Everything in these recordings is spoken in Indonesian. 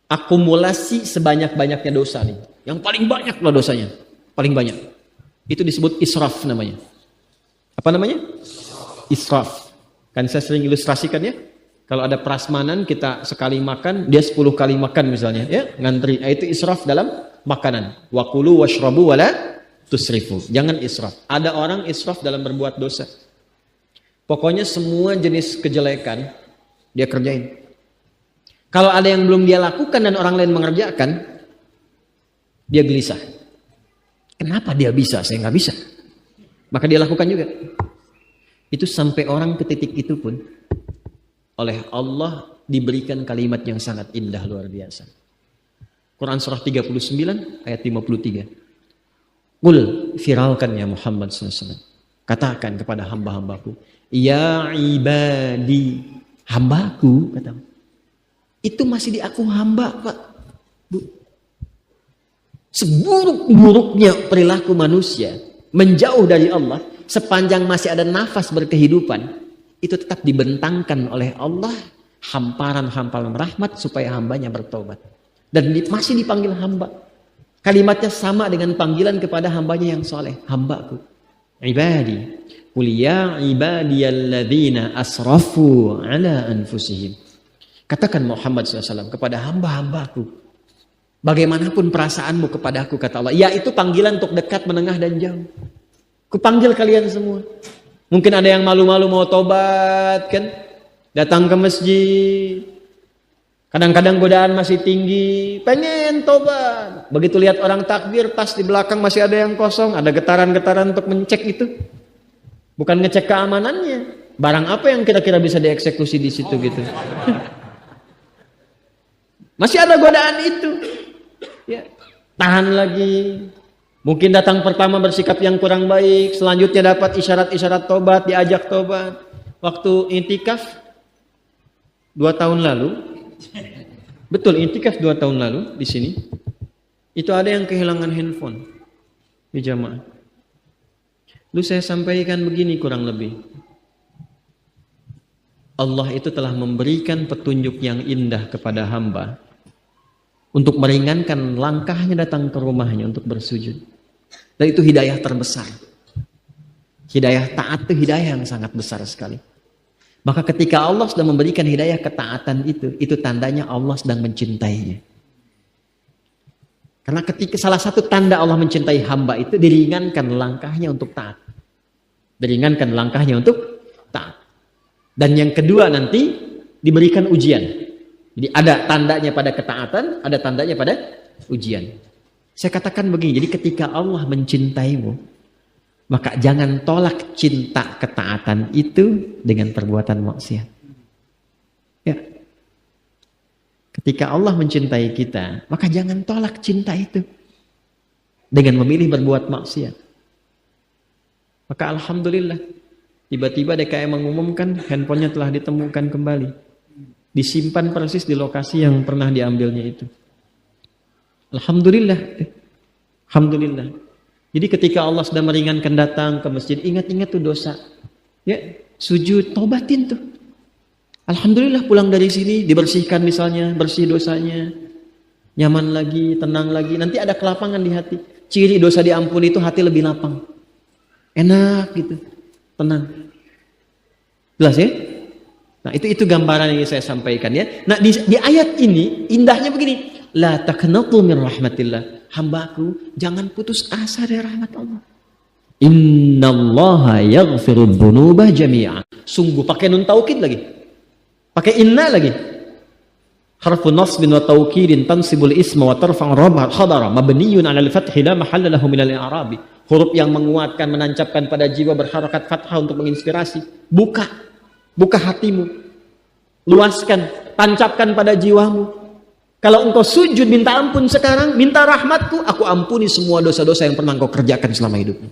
akumulasi sebanyak-banyaknya dosa nih. Yang paling banyak lah dosanya. Paling banyak. Itu disebut israf namanya. Apa namanya? Israf. Kan saya sering ilustrasikan ya. Kalau ada prasmanan kita sekali makan, dia 10 kali makan misalnya, ya, ngantri. Itu israf dalam makanan. Wa kulu washrabu wala tusrifu. Jangan israf. Ada orang israf dalam berbuat dosa. Pokoknya semua jenis kejelekan dia kerjain. Kalau ada yang belum dia lakukan dan orang lain mengerjakan, dia gelisah. Kenapa dia bisa, saya nggak bisa? Maka dia lakukan juga. Itu sampai orang ke titik itu pun oleh Allah diberikan kalimat yang sangat indah luar biasa. Quran surah 39 ayat 53. Qul firalkan ya Muhammad SAW. Katakan kepada hamba-hambaku, ya ibadi, hambaku, kata. Itu masih di aku hamba, Pak. Bu. Seburuk-buruknya perilaku manusia menjauh dari Allah, sepanjang masih ada nafas berkehidupan, itu tetap dibentangkan oleh Allah hamparan-hamparan rahmat supaya hambanya bertobat. Dan masih dipanggil hamba. Kalimatnya sama dengan panggilan kepada hambanya yang soleh. Hambaku. Ibadi. Qul ya ibadiyalladzina asrafu ala anfusihim. Katakan Muhammad SAW kepada hamba-hambaku. Bagaimanapun perasaanmu kepada aku, kata Allah. Ya, itu panggilan untuk dekat, menengah, dan jauh. Kupanggil kalian semua. Mungkin ada yang malu-malu mau tobat kan, datang ke masjid. Kadang-kadang godaan masih tinggi, pengen tobat. Begitu lihat orang takbir, pas di belakang masih ada yang kosong, ada getaran-getaran untuk mencek itu. Bukan ngecek keamanannya. Barang apa yang kira-kira bisa dieksekusi di situ gitu. Masih ada godaan itu. Ya, tahan lagi. Mungkin datang pertama bersikap yang kurang baik, selanjutnya dapat isyarat-isyarat tobat, diajak tobat. Waktu intikaf 2 tahun lalu, betul intikaf 2 tahun lalu di sini, itu ada yang kehilangan handphone di jamaah. Lalu saya sampaikan begini kurang lebih. Allah itu telah memberikan petunjuk yang indah kepada hamba untuk meringankan langkahnya datang ke rumahnya untuk bersujud. Dan itu hidayah terbesar. Hidayah taat itu hidayah yang sangat besar sekali. Maka ketika Allah sudah memberikan hidayah ketaatan itu tandanya Allah sedang mencintainya. Karena ketika salah satu tanda Allah mencintai hamba itu diringankan langkahnya untuk taat. Diringankan langkahnya untuk taat. Dan yang kedua nanti diberikan ujian. Jadi ada tandanya pada ketaatan, ada tandanya pada ujian. Saya katakan begini, jadi ketika Allah mencintaimu, maka jangan tolak cinta ketaatan itu dengan perbuatan maksiat. Ya. Ketika Allah mencintai kita, maka jangan tolak cinta itu dengan memilih berbuat maksiat. Maka alhamdulillah, tiba-tiba DKM mengumumkan handphonenya telah ditemukan kembali. Disimpan persis di lokasi yang pernah diambilnya itu. Alhamdulillah. Alhamdulillah. Jadi ketika Allah sudah meringankan datang ke masjid, ingat-ingat tuh dosa. Ya, sujud, tobatin tuh. Alhamdulillah pulang dari sini dibersihkan misalnya, bersih dosanya. Nyaman lagi, tenang lagi. Nanti ada kelapangan di hati. Ciri dosa diampuni itu hati lebih lapang. Enak gitu. Tenang. Jelas ya? Nah, itu gambaran yang saya sampaikan ya. Nah, di ayat ini indahnya begini. La taqnatu min rahmatillah. Hambaku, jangan putus asa dari rahmat Allah. Innallaha yaghfirudz dzunuba jami'a. Sungguh pakai nun taukid lagi. Pakai inna lagi. Harfu nasbin wa taukidin tansibul isma wa tarfa'u khabara mabniyun 'alal fathi la mahalla lahu minal i'rabi. Huruf yang menguatkan, menancapkan pada jiwa berharakat fathah untuk menginspirasi. Buka hatimu. Luaskan, tancapkan pada jiwamu. Kalau engkau sujud minta ampun sekarang, minta rahmatku, aku ampuni semua dosa-dosa yang pernah engkau kerjakan selama hidupmu.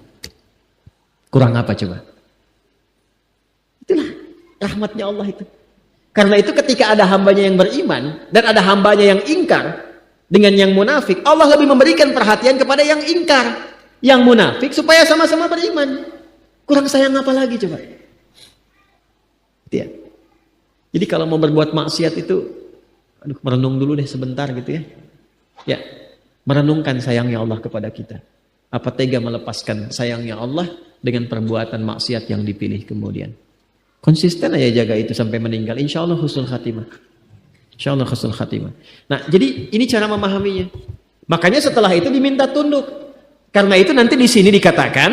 Kurang apa coba? Itulah rahmatnya Allah itu. Karena itu ketika ada hambanya yang beriman dan ada hambanya yang ingkar dengan yang munafik, Allah lebih memberikan perhatian kepada yang ingkar, yang munafik supaya sama-sama beriman. Kurang sayang apa lagi coba? Ya. Jadi kalau mau berbuat maksiat itu aduh, merenung dulu deh sebentar gitu ya. Ya, merenungkan sayangnya Allah kepada kita. Apa tega melepaskan sayangnya Allah dengan perbuatan maksiat yang dipilih kemudian. Konsisten aja jaga itu sampai meninggal. Insya Allah husnul khatimah. Insya Allah husnul khatimah. Nah, jadi ini cara memahaminya. Makanya setelah itu diminta tunduk. Karena itu nanti di sini dikatakan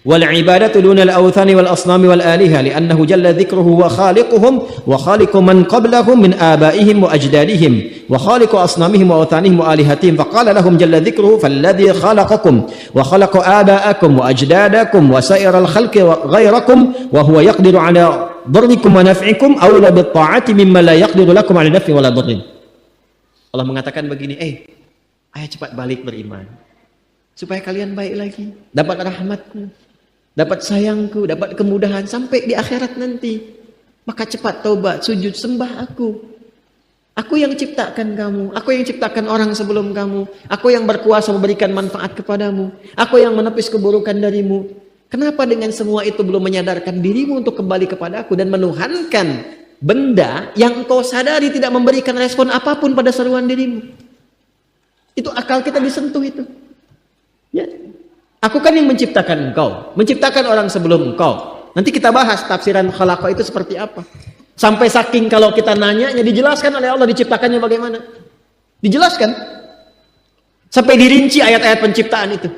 wal ibadatu dunal awthani wal asnami wal aliha li'annahu jalla dzikruhu wa khaliquhum wa khaliqu man qablahum min abaihim wa ajdadihim wa khaliqu asnamihim wa awthanihim wa alihatihim faqala lahum jalla dzikruhu falladzi khalaqakum wa khalaqa aba'akum wa ajdadakum wa sa'iral khalqi ghairakum wa huwa yaqdiru ala dharrikum wa naf'ikum awla bit ta'ati mimma la yaqdiru lakum ala naf'i wala dharrin. Allah mengatakan begini, ayo cepat balik beriman supaya kalian baik lagi, dapat rahmatku, dapat sayangku, dapat kemudahan sampai di akhirat nanti. Maka cepat taubat, sujud, sembah aku. Aku yang ciptakan kamu, aku yang ciptakan orang sebelum kamu, aku yang berkuasa memberikan manfaat kepadamu, aku yang menepis keburukan darimu. Kenapa dengan semua itu belum menyadarkan dirimu untuk kembali kepada aku dan menuhankan benda yang engkau sadari tidak memberikan respon apapun pada seruan dirimu? Itu akal kita disentuh itu. Ya, aku kan yang menciptakan engkau, menciptakan orang sebelum engkau. Nanti kita bahas tafsiran khalaqa itu seperti apa. Sampai saking kalau kita nanya, dijelaskan oleh Allah diciptakannya bagaimana. Dijelaskan. Sampai dirinci ayat-ayat penciptaan itu.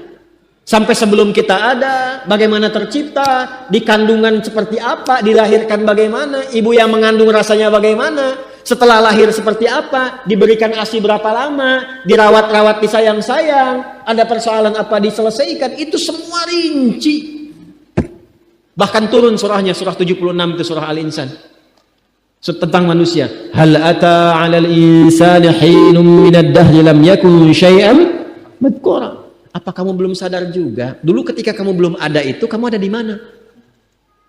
Sampai sebelum kita ada, bagaimana tercipta, di kandungan seperti apa, dilahirkan bagaimana, ibu yang mengandung rasanya bagaimana. Setelah lahir seperti apa, diberikan ASI berapa lama, dirawat-rawat, disayang-sayang, ada persoalan apa diselesaikan, itu semua rinci. Bahkan turun surahnya, surah 76 itu surah Al-Insan. Tentang manusia. Hal ata 'alal insani hinum minad dahri lam yakun syai'an madhkura. Apa kamu belum sadar juga? Dulu ketika kamu belum ada itu, kamu ada di mana?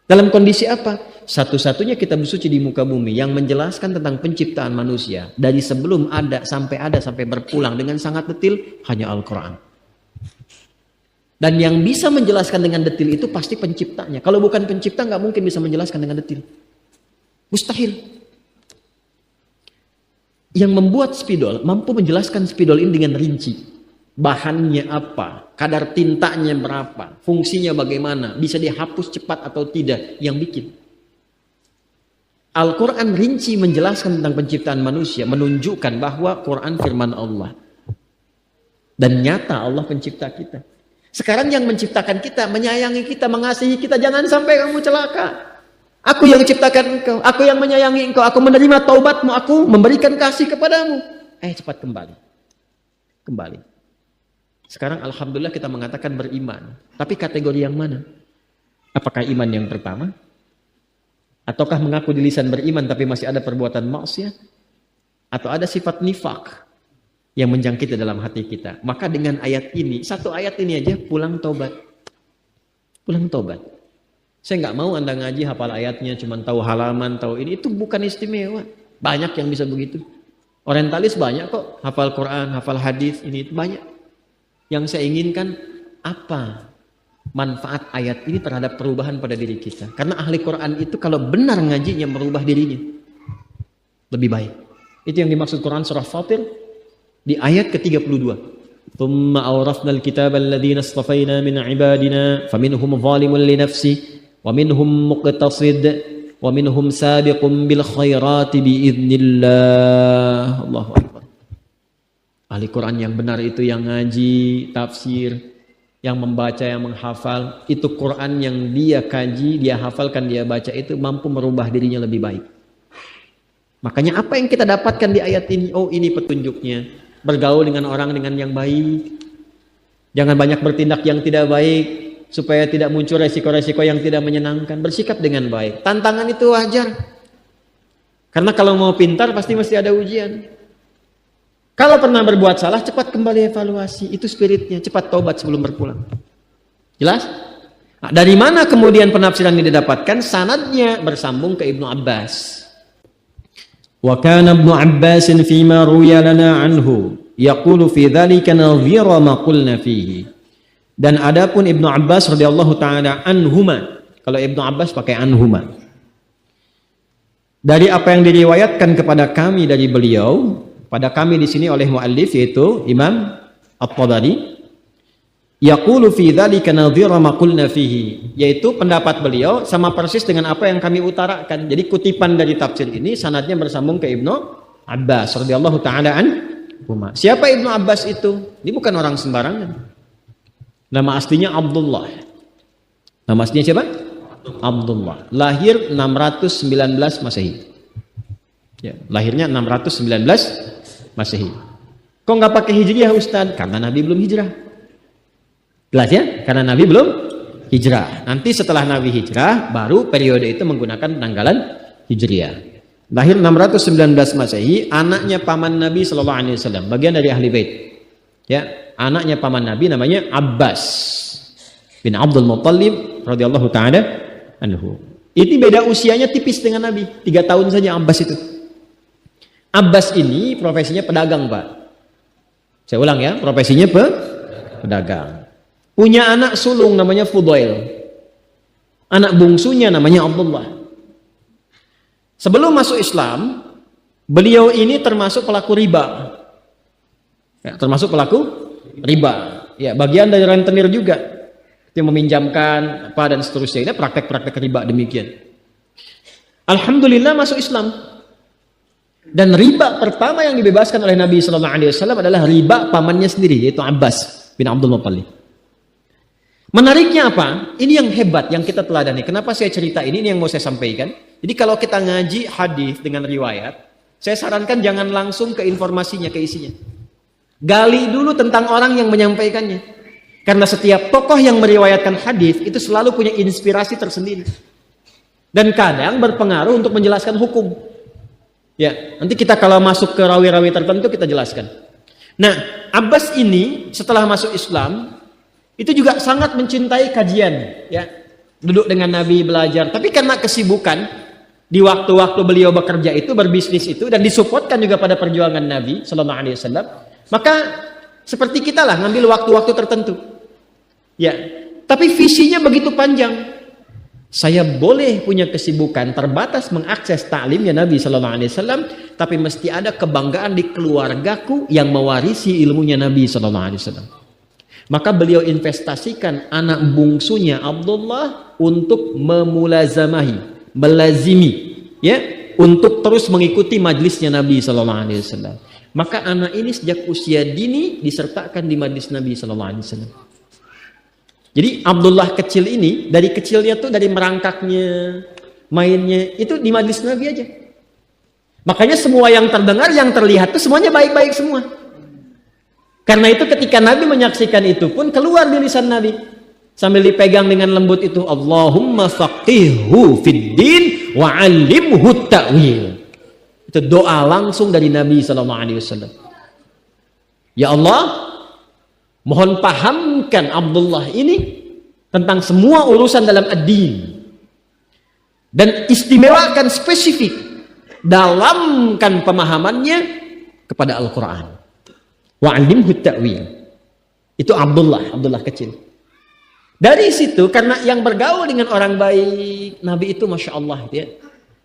Dalam kondisi apa? Satu-satunya kitab suci di muka bumi yang menjelaskan tentang penciptaan manusia dari sebelum ada sampai berpulang dengan sangat detil hanya Al-Quran. Dan yang bisa menjelaskan dengan detil itu pasti penciptanya. Kalau bukan pencipta nggak mungkin bisa menjelaskan dengan detil. Mustahil. Yang membuat spidol mampu menjelaskan spidol ini dengan rinci. Bahannya apa, kadar tintanya berapa, fungsinya bagaimana, bisa dihapus cepat atau tidak, yang bikin. Al-Quran rinci menjelaskan tentang penciptaan manusia, menunjukkan bahwa Quran firman Allah. Dan nyata Allah pencipta kita. Sekarang yang menciptakan kita, menyayangi kita, mengasihi kita, jangan sampai kamu celaka. Aku yang ciptakan engkau, aku yang menyayangi engkau, aku menerima taubatmu, aku memberikan kasih kepadamu. Cepat kembali. Kembali. Sekarang alhamdulillah kita mengatakan beriman. Tapi kategori yang mana? Apakah iman yang pertama? Ataukah mengaku di lisan beriman tapi masih ada perbuatan maksiat? Atau ada sifat nifak yang menjangkiti dalam hati kita? Maka dengan ayat ini, satu ayat ini aja pulang tobat. Pulang tobat. Saya nggak mau Anda ngaji hafal ayatnya, cuma tahu halaman, tahu ini. Itu bukan istimewa. Banyak yang bisa begitu. Orientalis banyak kok. Hafal Quran, hafal hadis, ini itu banyak. Yang saya inginkan apa manfaat ayat ini terhadap perubahan pada diri kita. Karena ahli Quran itu kalau benar ngajinya merubah dirinya lebih baik. Itu yang dimaksud Quran surah Fatir di ayat ke-32. Thumma awrafnal kitaba alladhina istafayna min ibadina faminhum zalimun li nafsi wa minhum muqtasid wa minhum sabiqun bil khairati biidznillah. Allahu akbar. Ahli Quran yang benar itu yang ngaji, tafsir, yang membaca, yang menghafal. Itu Quran yang dia kaji, dia hafalkan, dia baca itu mampu merubah dirinya lebih baik. Makanya apa yang kita dapatkan di ayat ini? Oh, ini petunjuknya. Bergaul dengan orang dengan yang baik. Jangan banyak bertindak yang tidak baik supaya tidak muncul resiko-resiko yang tidak menyenangkan. Bersikap dengan baik. Tantangan itu wajar. Karena kalau mau pintar pasti mesti ada ujian. Kalau pernah berbuat salah, cepat kembali evaluasi. Itu spiritnya, cepat taubat sebelum berpulang. Jelas? Nah, dari mana kemudian penafsiran ini didapatkan? Sanadnya bersambung ke Ibnu Abbas. Wa kana Ibnu Abbas fima ruya lana anhu yaqulu fi dzalika nadhira ma qulna fihi. Dan adapun Ibnu Abbas radhiyallahu taala anhuma, kalau Ibnu Abbas pakai anhuma. dari apa yang diriwayatkan kepada kami dari beliau, pada kami di sini oleh muallif yaitu Imam At-Tabari, yaqulu fi dzalika nadhira ma qulna fihi, yaitu pendapat beliau sama persis dengan apa yang kami utarakan. Jadi kutipan dari tafsir ini sanadnya bersambung ke Ibnu Abbas radhiyallahu taala anhuma. Siapa Ibnu Abbas itu? Ini bukan orang sembarangan. Nama aslinya Abdullah. Nama aslinya siapa? Abdullah. Lahir 619 Masehi. Ya, lahirnya 619 Masehi. Kok nggak pakai hijriah Ustaz? Karena Nabi belum hijrah. Jelas ya? Karena Nabi belum hijrah. Nanti setelah Nabi hijrah, baru periode itu menggunakan tanggalan hijriah. Lahir 619 Masehi, anaknya paman Nabi Sallallahu Alaihi Wasallam, bagian dari ahli bait. Ya, anaknya paman Nabi namanya Abbas bin Abdul Muttalib radhiyallahu taala anhu. Ini beda usianya tipis dengan Nabi, 3 tahun saja Abbas itu. Abbas ini profesinya pedagang, Pak. Saya ulang ya, profesinya pedagang. Punya anak sulung namanya Fudail. Anak bungsunya namanya Abdullah. Sebelum masuk Islam, beliau ini termasuk pelaku riba. Ya, termasuk pelaku riba. Ya, bagian dari rentenir juga. Yang meminjamkan apa dan seterusnya. Ini praktek-praktek riba demikian. Alhamdulillah masuk Islam. Dan riba pertama yang dibebaskan oleh Nabi Sallallahu Alaihi Wasallam adalah riba pamannya sendiri, yaitu Abbas bin Abdul Muttalib. Menariknya apa? Ini yang hebat yang kita teladani. Kenapa saya cerita ini yang mau saya sampaikan. Jadi kalau kita ngaji hadis dengan riwayat, saya sarankan jangan langsung ke informasinya, ke isinya. Gali dulu tentang orang yang menyampaikannya. Karena setiap tokoh yang meriwayatkan hadis itu selalu punya inspirasi tersendiri. Dan kadang berpengaruh untuk menjelaskan hukum. Ya, nanti kita kalau masuk ke rawi-rawi tertentu kita jelaskan. Nah, Abbas ini setelah masuk Islam itu juga sangat mencintai kajian, ya. Duduk dengan Nabi belajar, tapi karena kesibukan di waktu-waktu beliau bekerja itu, berbisnis itu, dan disupportkan juga pada perjuangan Nabi Sallallahu Alaihi Wasallam, maka seperti kita lah ngambil waktu-waktu tertentu, ya. Tapi visinya begitu panjang. Saya boleh punya kesibukan terbatas mengakses taklimnya Nabi Sallallahu Alaihi Wasallam, tapi mesti ada kebanggaan di keluargaku yang mewarisi ilmunya Nabi Sallallahu Alaihi Wasallam. Maka beliau investasikan anak bungsunya Abdullah untuk memulazamahi, melazimi, ya, untuk terus mengikuti majlisnya Nabi Sallallahu Alaihi Wasallam. Maka anak ini sejak usia dini disertakan di majlis Nabi Sallallahu Alaihi Wasallam. Jadi Abdullah kecil ini dari kecilnya tuh dari merangkaknya, mainnya itu di majlis Nabi aja. Makanya semua yang terdengar, yang terlihat tuh semuanya baik-baik semua. Karena itu ketika Nabi menyaksikan itu pun keluar di lisan Nabi sambil dipegang dengan lembut itu, Allahumma faqihhu fid din wa 'allimhu ta'wil. Itu doa langsung dari Nabi sallallahu alaihi wasallam. Ya Allah, mohon pahamkan Abdullah ini tentang semua urusan dalam ad-din. Dan istimewakan spesifik, dalamkan pemahamannya kepada Al-Quran. Wa'alimhu ta'wil. Itu Abdullah kecil. Dari situ, karena yang bergaul dengan orang baik, Nabi itu Masya Allah, ya,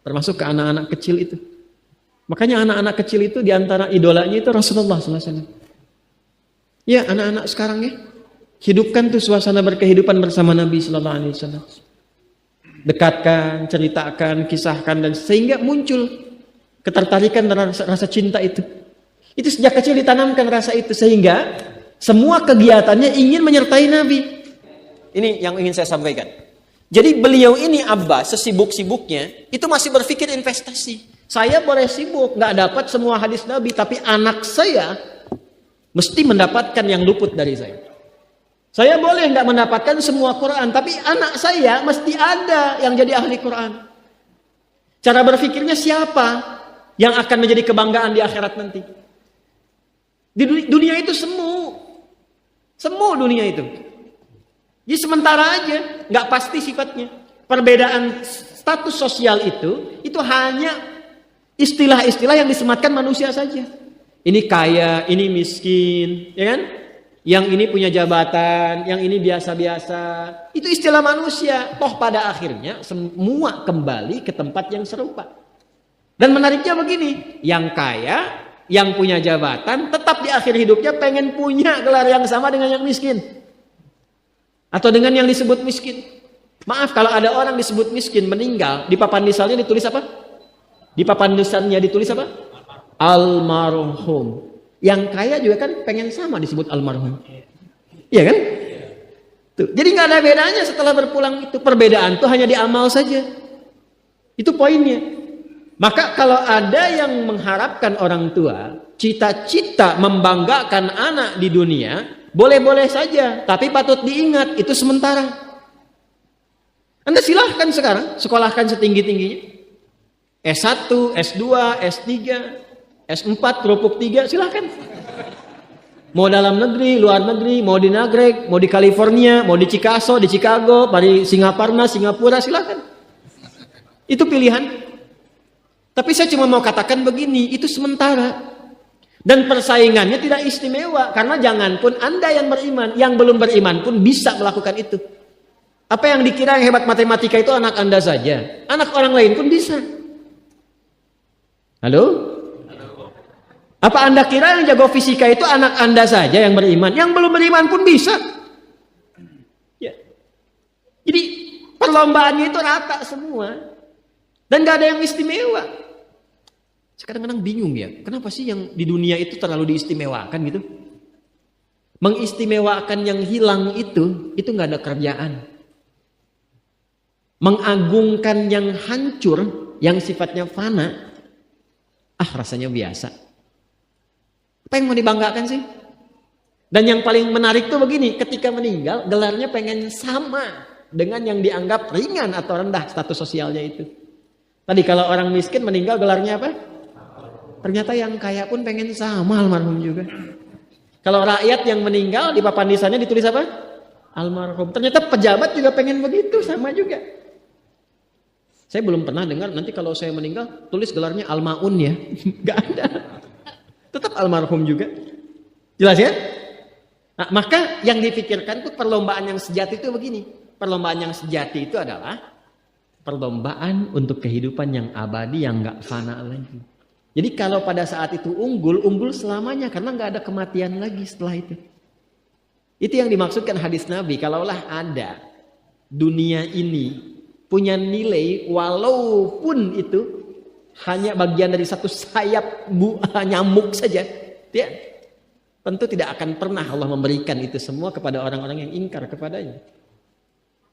termasuk ke anak-anak kecil itu. Makanya anak-anak kecil itu diantara idolanya itu Rasulullah SAW. Ya, anak-anak sekarang ya, hidupkan tuh suasana berkehidupan bersama Nabi Sallallahu Alaihi Wasallam. Dekatkan, ceritakan, kisahkan, dan sehingga muncul ketertarikan dan rasa cinta itu. Itu sejak kecil ditanamkan rasa itu sehingga semua kegiatannya ingin menyertai Nabi. Ini yang ingin saya sampaikan. Jadi beliau ini Abbas sesibuk-sibuknya itu masih berpikir investasi. Saya boleh sibuk, nggak dapat semua hadis Nabi, tapi anak saya mesti mendapatkan yang luput dari saya. Saya boleh nggak mendapatkan semua Quran, tapi anak saya mesti ada yang jadi ahli Quran. Cara berpikirnya siapa yang akan menjadi kebanggaan di akhirat nanti? Di dunia itu semu dunia itu. Jadi sementara aja, nggak pasti sifatnya. Perbedaan status sosial itu hanya istilah-istilah yang disematkan manusia saja. Ini kaya, ini miskin, ya kan? Yang ini punya jabatan, yang ini biasa-biasa. Itu istilah manusia. Toh pada akhirnya semua kembali ke tempat yang serupa. Dan menariknya begini, yang kaya, yang punya jabatan, tetap di akhir hidupnya pengen punya gelar yang sama dengan yang miskin. Atau dengan yang disebut miskin. Maaf, kalau ada orang disebut miskin, meninggal, di papan nisannya ditulis apa? Di papan nisannya ditulis apa? Almarhum. Yang kaya juga kan pengen sama disebut almarhum. Iya kan? Tuh. Jadi nggak ada bedanya setelah berpulang itu. Perbedaan tuh hanya di amal saja. Itu poinnya. Maka kalau ada yang mengharapkan orang tua, cita-cita membanggakan anak di dunia, boleh-boleh saja. Tapi patut diingat, itu sementara. Anda silahkan sekarang, sekolahkan setinggi-tingginya. S1, S2, S3, S4, kerupuk 3, silahkan. Mau dalam negeri, luar negeri, mau di Nagreg, mau di California, mau di Chicago, di Chicago, di Singaparna, Singapura, silahkan. Itu pilihan. Tapi saya cuma mau katakan begini, itu sementara. Dan persaingannya tidak istimewa. Karena janganpun Anda yang beriman, yang belum beriman pun bisa melakukan itu. Apa yang dikira yang hebat matematika itu anak Anda saja. Anak orang lain pun bisa. Halo? Apa Anda kira yang jago fisika itu anak Anda saja yang beriman? Yang belum beriman pun bisa. Ya. Jadi perlombaannya itu rata semua. Dan gak ada yang istimewa. Kadang-kadang bingung ya, kenapa sih yang di dunia itu terlalu diistimewakan gitu? Mengistimewakan yang hilang itu gak ada kerjaan. Mengagungkan yang hancur, yang sifatnya fana, rasanya biasa. Apa yang mau dibanggakan sih? Dan yang paling menarik tuh begini, ketika meninggal, gelarnya pengen sama dengan yang dianggap ringan atau rendah status sosialnya itu. Tadi kalau orang miskin meninggal gelarnya apa? Ternyata yang kaya pun pengen sama almarhum juga. Kalau rakyat yang meninggal di papan nisannya ditulis apa? Almarhum. Ternyata pejabat juga pengen begitu, sama juga. Saya belum pernah dengar nanti kalau saya meninggal tulis gelarnya almaun ya. Gak ada. Tetap almarhum juga. Jelas ya? Nah, maka yang dipikirkan tuh perlombaan yang sejati itu begini. Perlombaan yang sejati itu adalah perlombaan untuk kehidupan yang abadi yang gak fana lagi. Jadi kalau pada saat itu unggul selamanya karena nggak ada kematian lagi setelah itu. Itu yang dimaksudkan hadis Nabi. Kalaulah ada dunia ini punya nilai walaupun itu hanya bagian dari satu sayap nyamuk saja, ya, tentu tidak akan pernah Allah memberikan itu semua kepada orang-orang yang ingkar kepadanya.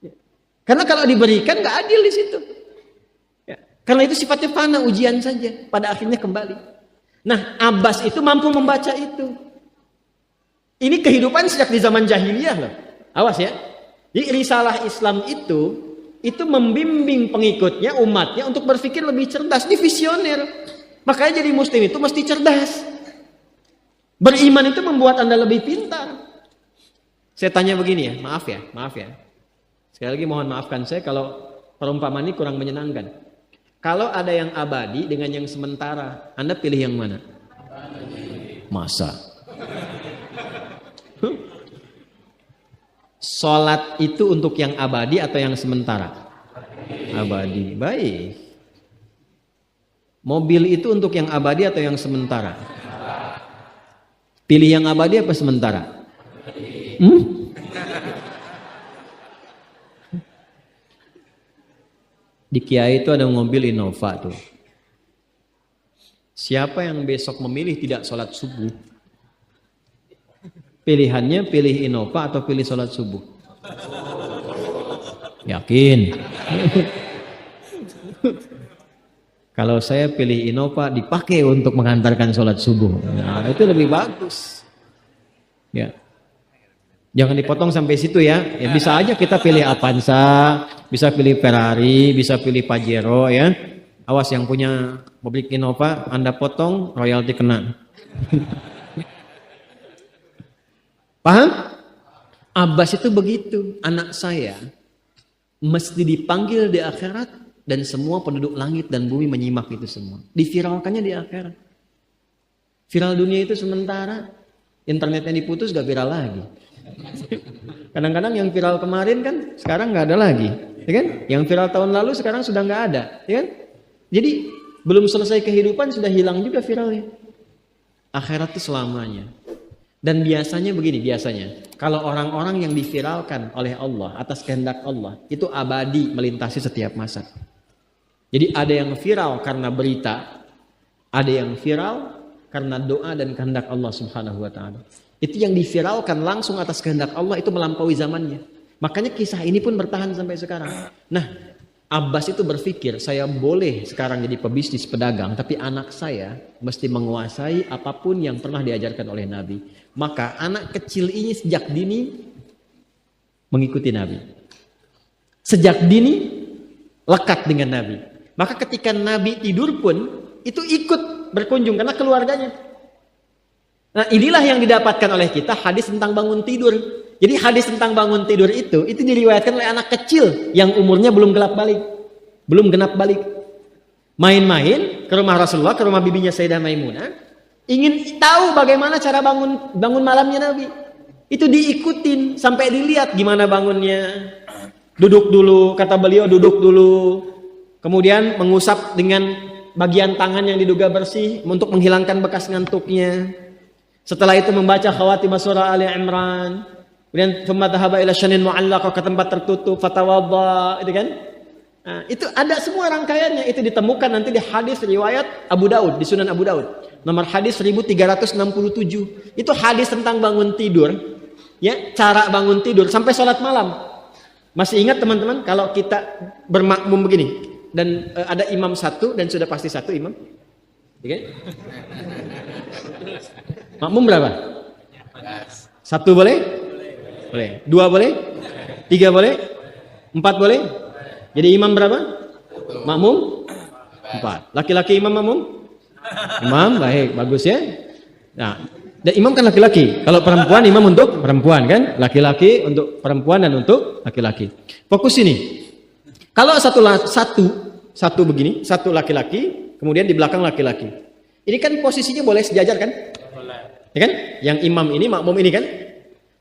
Ya. Karena kalau diberikan nggak adil di situ. Karena itu sifatnya fana, ujian saja. Pada akhirnya kembali. Nah, Abbas itu mampu membaca itu. Ini kehidupan sejak di zaman jahiliyah loh. Awas ya. Jadi risalah Islam itu membimbing pengikutnya, umatnya untuk berpikir lebih cerdas. Ini visioner. Makanya jadi muslim itu mesti cerdas. Beriman itu membuat Anda lebih pintar. Saya tanya begini ya, maaf ya. Sekali lagi mohon maafkan saya kalau perumpamaan ini kurang menyenangkan. Kalau ada yang abadi dengan yang sementara, Anda pilih yang mana? Masa? Sholat itu untuk yang abadi atau yang sementara? Abadi. Baik. Mobil itu untuk yang abadi atau yang sementara? Pilih yang abadi apa sementara? Di Kiai itu ada mobil Innova tuh. Siapa yang besok memilih tidak sholat subuh? Pilihannya pilih Innova atau pilih sholat subuh? Yakin? Kalau saya pilih Innova dipakai untuk mengantarkan sholat subuh. Nah, itu lebih bagus. Ya. Jangan dipotong sampai situ ya. Ya bisa aja kita pilih Avanza, bisa pilih Ferrari, bisa pilih Pajero ya. Awas yang punya mobil Innova, Anda potong royalti kena. Paham? Abbas itu begitu. Anak saya mesti dipanggil di akhirat dan semua penduduk langit dan bumi menyimak itu semua. Diviralkannya di akhirat. Viral dunia itu sementara. Internetnya diputus gak viral lagi. Kadang-kadang yang viral kemarin kan sekarang nggak ada lagi, ya kan? Yang viral tahun lalu sekarang sudah nggak ada, ya kan? Jadi Belum selesai kehidupan sudah hilang juga viralnya. Akhirat itu selamanya. Dan biasanya begini, kalau orang-orang yang diviralkan oleh Allah atas kehendak Allah, itu abadi melintasi setiap masa. Jadi ada yang viral karena berita, ada yang viral karena doa dan kehendak Allah Subhanahu wa taala. Itu yang diviralkan langsung atas kehendak Allah itu melampaui zamannya. Makanya kisah ini pun bertahan sampai sekarang. Nah, Abbas itu berpikir, saya boleh sekarang jadi pebisnis pedagang, tapi anak saya mesti menguasai apapun yang pernah diajarkan oleh Nabi. Maka anak kecil ini sejak dini mengikuti Nabi. Sejak dini lekat dengan Nabi. Maka ketika Nabi tidur pun itu ikut berkunjung karena keluarganya. Nah, inilah yang didapatkan oleh kita hadis tentang bangun tidur. Jadi hadis tentang bangun tidur itu diriwayatkan oleh anak kecil yang umurnya belum genap balik. Main-main ke rumah Rasulullah, ke rumah bibinya Sayyidah Maimunah, ingin tahu bagaimana cara bangun malamnya Nabi. Itu diikutin sampai dilihat gimana bangunnya. Duduk dulu, kata beliau, duduk dulu. Kemudian mengusap dengan bagian tangan yang diduga bersih untuk menghilangkan bekas ngantuknya. Setelah itu membaca khawatimah surah Ali Imran. Kemudian thumma dhahaba ila syanin mu'allaq, ke tempat tertutup, fatawadda, itu kan? Nah, itu ada semua rangkaiannya, itu ditemukan nanti di hadis riwayat Abu Daud, di Sunan Abu Daud. Nomor hadis 1367. Itu hadis tentang bangun tidur, ya, cara bangun tidur sampai sholat malam. Masih ingat teman-teman kalau kita bermakmum begini dan ada imam satu dan sudah pasti satu imam? Ya kan? Makmum berapa? Satu boleh? Boleh. Dua boleh? Tiga boleh? Empat boleh? Jadi imam berapa? Makmum? Empat. Laki-laki imam makmum? Imam, baik, bagus ya. Nah, dan imam kan laki-laki. Kalau perempuan imam untuk perempuan kan? Laki-laki untuk perempuan dan untuk laki-laki. Fokus ini. Kalau satu begini, satu laki-laki, kemudian di belakang laki-laki. Ini kan posisinya boleh sejajar kan? Ya kan? Yang imam ini, makmum ini kan?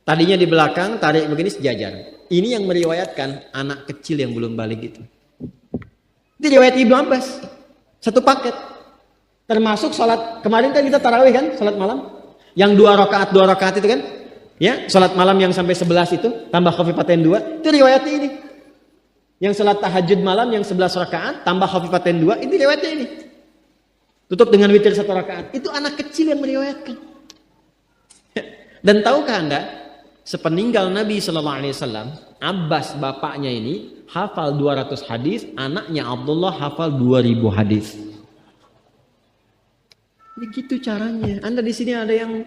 Tadinya di belakang, tarik begini sejajar. Ini yang meriwayatkan anak kecil yang belum balik itu. Itu riwayat Ibnu Abbas. Satu paket. Termasuk sholat, kemarin kan kita tarawih kan, sholat malam. Yang dua rakaat itu kan. Ya, sholat malam yang sampai 11 itu, tambah khafifatain 2. Itu riwayatnya ini. Yang sholat tahajud malam yang 11 rakaat, tambah khafifatain 2. Itu riwayatnya ini. Tutup dengan witir 1 rakaat. Itu anak kecil yang meriwayatkan. Dan tahukah Anda? Sepeninggal Nabi SAW, Abbas bapaknya ini hafal 200 hadis, anaknya Abdullah hafal 2000 hadis. Begitu caranya. Anda di sini ada yang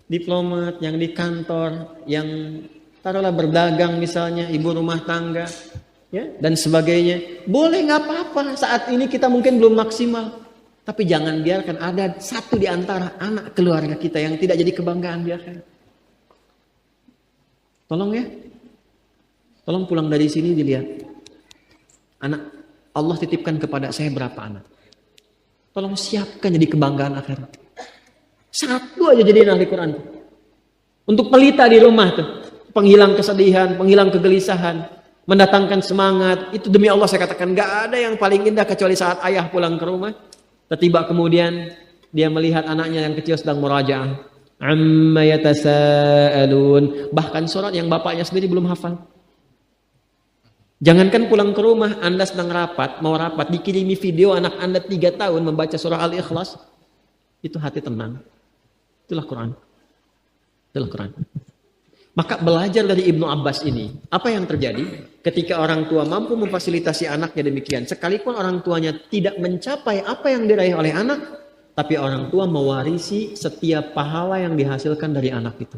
diplomat, yang di kantor, yang taruhlah berdagang misalnya, ibu rumah tangga, ya, dan sebagainya. Boleh, nggak apa-apa. Saat ini kita mungkin belum maksimal, tapi jangan biarkan ada satu di antara anak keluarga kita yang tidak jadi kebanggaan, biarkan. Tolong ya, tolong pulang dari sini dilihat. Anak Allah titipkan kepada saya berapa anak. Tolong siapkan jadi kebanggaan akhirat. Satu aja jadi ahli Quran. Untuk pelita di rumah tuh, penghilang kesedihan, penghilang kegelisahan, mendatangkan semangat. Itu demi Allah saya katakan, gak ada yang paling indah kecuali saat ayah pulang ke rumah. Tiba kemudian dia melihat anaknya yang kecil sedang murajaah. Amma yatasaalun, bahkan surat yang bapaknya sendiri belum hafal. Jangankan pulang ke rumah, Anda sedang mau rapat, dikirimi video anak Anda 3 tahun membaca surah Al-Ikhlas, itu hati tenang. Itulah Quran. Maka belajar dari Ibnu Abbas ini, apa yang terjadi ketika orang tua mampu memfasilitasi anaknya demikian, sekalipun orang tuanya tidak mencapai apa yang diraih oleh anak, tapi orang tua mewarisi setiap pahala yang dihasilkan dari anak itu.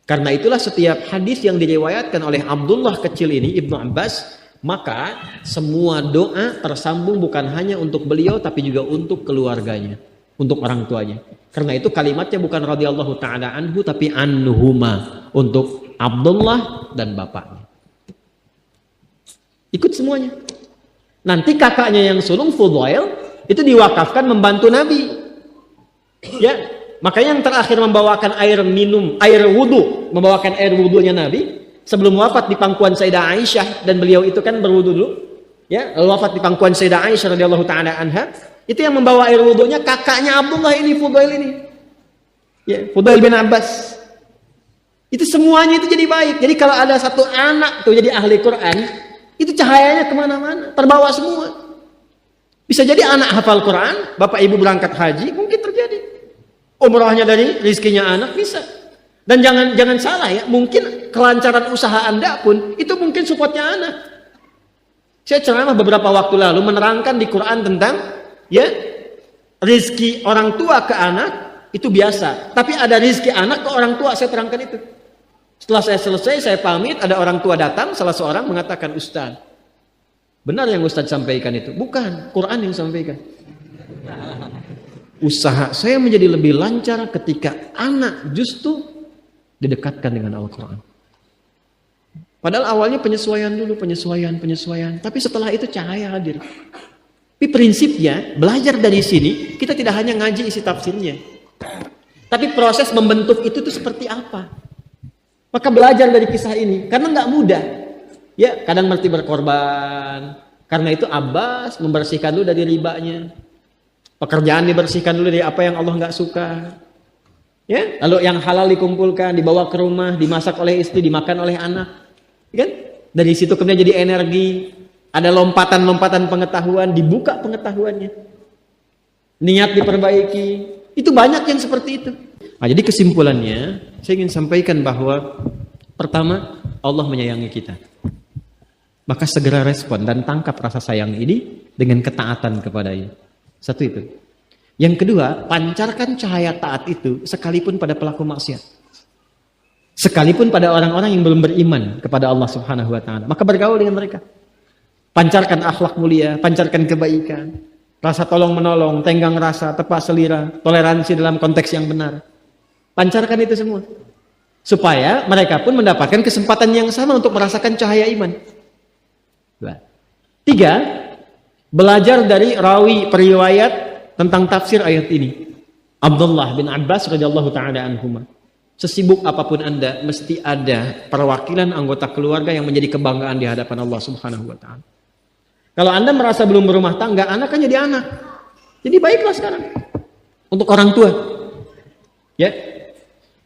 Karena itulah setiap hadis yang diriwayatkan oleh Abdullah kecil ini, Ibnu Abbas, maka semua doa tersambung bukan hanya untuk beliau, tapi juga untuk keluarganya, untuk orang tuanya. Karena itu kalimatnya bukan radhiyallahu ta'ala anhu, tapi anhuma, untuk Abdullah dan bapaknya. Ikut semuanya. Nanti kakaknya yang sulung Fudail, itu diwakafkan membantu Nabi. Ya, makanya yang terakhir membawakan air wudu, membawakan air wudunya Nabi sebelum wafat di pangkuan Sayyidah Aisyah, dan beliau itu kan berwudu dulu. Ya, lalu wafat di pangkuan Sayyidah Aisyah radhiyallahu taala anha. Itu yang membawa air wudunya kakaknya Abdullah ini, Fudail ini. Ya, Fudail bin Abbas. Itu semuanya itu jadi baik. Jadi kalau ada satu anak tuh jadi ahli Quran, itu cahayanya kemana-mana, terbawa semua. Bisa jadi anak hafal Quran, bapak ibu berangkat haji, mungkin terjadi. Umrahnya dari rizkinya anak bisa. Dan jangan salah ya, mungkin kelancaran usaha Anda pun itu mungkin supportnya anak. Saya ceramah beberapa waktu lalu menerangkan di Quran tentang ya rizki orang tua ke anak itu biasa. Tapi ada rizki anak ke orang tua, saya terangkan itu. Setelah saya selesai, saya pamit, ada orang tua datang, salah seorang mengatakan, Ustaz, benar yang Ustaz sampaikan itu? Bukan, Quran yang sampaikan. Usaha saya menjadi lebih lancar ketika anak justru didekatkan dengan Al-Quran. Padahal awalnya penyesuaian dulu, penyesuaian. Tapi setelah itu cahaya hadir. Tapi prinsipnya, belajar dari sini, kita tidak hanya ngaji isi tafsirnya. Tapi proses membentuk itu tuh seperti apa? Maka belajar dari kisah ini, karena nggak mudah. Ya, kadang mesti berkorban. Karena itu Abbas membersihkan dulu dari ribanya. Pekerjaan dibersihkan dulu dari apa yang Allah nggak suka. Ya, lalu yang halal dikumpulkan, dibawa ke rumah, dimasak oleh istri, dimakan oleh anak. Kan? Dari situ kemudian jadi energi. Ada lompatan-lompatan pengetahuan, dibuka pengetahuannya. Niat diperbaiki. Itu banyak yang seperti itu. Nah, jadi kesimpulannya, saya ingin sampaikan bahwa pertama, Allah menyayangi kita. Maka segera respon dan tangkap rasa sayang ini dengan ketaatan kepadanya. Satu itu. Yang kedua, pancarkan cahaya taat itu sekalipun pada pelaku maksiat. Sekalipun pada orang-orang yang belum beriman kepada Allah Subhanahu wa taala. Maka bergaul dengan mereka. Pancarkan akhlak mulia, pancarkan kebaikan, rasa tolong menolong, tenggang rasa, tepat selira, toleransi dalam konteks yang benar. Pancarkan itu semua. Supaya mereka pun mendapatkan kesempatan yang sama untuk merasakan cahaya iman. 3, belajar dari rawi periwayat tentang tafsir ayat ini. Abdullah bin Abbas radhiyallahu taala anhuma. Sesibuk apapun Anda, mesti ada perwakilan anggota keluarga yang menjadi kebanggaan di hadapan Allah Subhanahu wa taala. Kalau Anda merasa belum berumah tangga, anak kan jadi anak. Jadi baiklah sekarang untuk orang tua. Ya.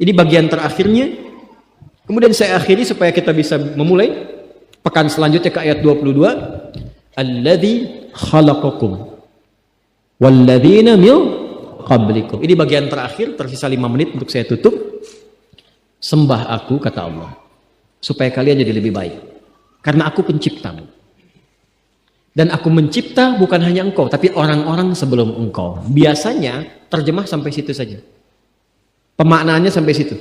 Ini bagian terakhirnya. Kemudian saya akhiri supaya kita bisa memulai pekan selanjutnya ke ayat 22. Alladzi khalaqakum walladzina min qablikum. Ini bagian terakhir, tersisa 5 menit untuk saya tutup. Sembah aku, kata Allah, supaya kalian jadi lebih baik. Karena aku penciptamu. Dan aku mencipta bukan hanya engkau, tapi orang-orang sebelum engkau. Biasanya terjemah sampai situ saja. Pemaknaannya sampai situ.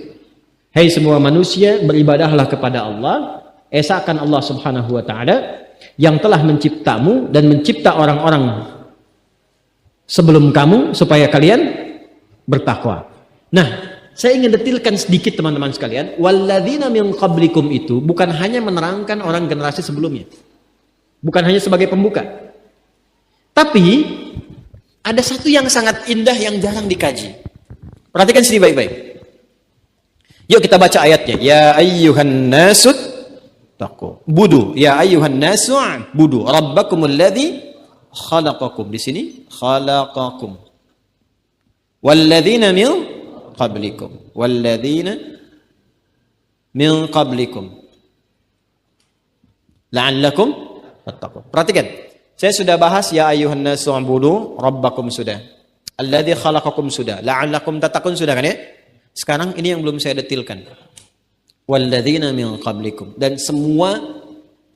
Hai semua manusia, beribadahlah kepada Allah, esakan Allah Subhanahu wa taala yang telah menciptamu dan mencipta orang-orang sebelum kamu supaya kalian bertakwa. Nah, saya ingin detilkan sedikit teman-teman sekalian. Walladzina min qablikum itu bukan hanya menerangkan orang generasi sebelumnya. Bukan hanya sebagai pembuka. Tapi ada satu yang sangat indah yang jarang dikaji. Perhatikan sini baik-baik. Yuk kita baca ayatnya. Ya ayyuhan nasut taqu. Budu. Ya ayyuhan nasu budu. Rabbakumul ladzi khalaqakum. Di sini khalaqakum. Walladzina min qablikum. Walladzina min qablikum. La'allakum tattaqun. Perhatikan. Saya sudah bahas ya ayyuhan nasu budu rabbakum sudah. Alladzi khalaqakum sudah. La'allakum tattaqun sudah kan ya? Sekarang ini yang belum saya detilkan. Walladzina min qablikum. Dan semua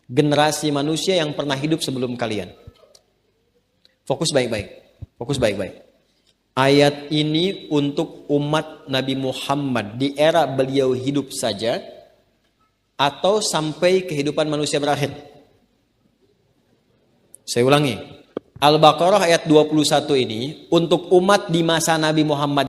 generasi manusia yang pernah hidup sebelum kalian. Fokus baik-baik. Fokus baik-baik. Ayat ini untuk umat Nabi Muhammad di era beliau hidup saja atau sampai kehidupan manusia berakhir. Saya ulangi. Al-Baqarah ayat 21 ini untuk umat di masa Nabi Muhammad